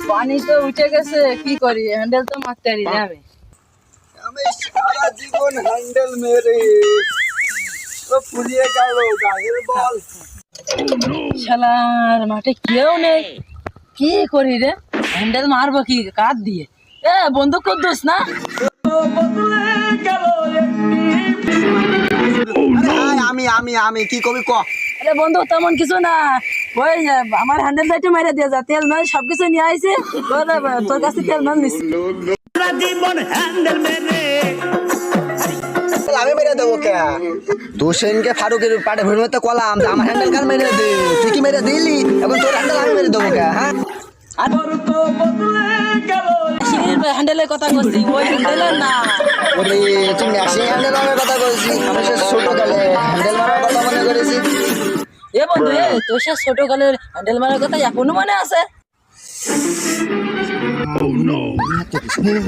পানি তো উঠে গেছে, কি করি? হ্যান্ডেল তো মারতে পারি না আমি। আমি সারা জীবন হ্যান্ডেল মেরে তো ফুরিয়ে গেল গায়ের বল। শালার মাঠে কেউ নেই, কি করি রে? হ্যান্ডেল মারবো কি কাঠ দিয়ে? বন্দুক করদোস না? আমি আমি আমি কি কবি ক? আরে বন্ধু তেমন কিছু না, ওই আমার হ্যান্ডেলটা একটু মেরে দিয়ে যা, তেল মেরে সবকিছু নিয়ে আইছে, তোর কাছে তেল মেরে নিচ্ছি। আমি মেরে দেবো কে? তুই সেনকে ফারুকের পাটে ভেড়ে মধ্যে কলাম আমার হ্যান্ডেল কার মেরে দে, তুই কি মেরে দিলি? এখন তোর হ্যান্ডেল আমি মেরে দেবো কে? হ্যাঁ হ্যান্ডেলের কথা বলছি, ওই হ্যান্ডেলের না। ওরে তুই ম্যাশিং হ্যান্ডেল মারার কথা বলছি, আমি সে ছোট কালে হ্যান্ডেল মারার কথা মনে করেছি। এ বন্ধু তোর সে ছোট কালের হ্যান্ডেল মারার কথা এখনো মনে আছে?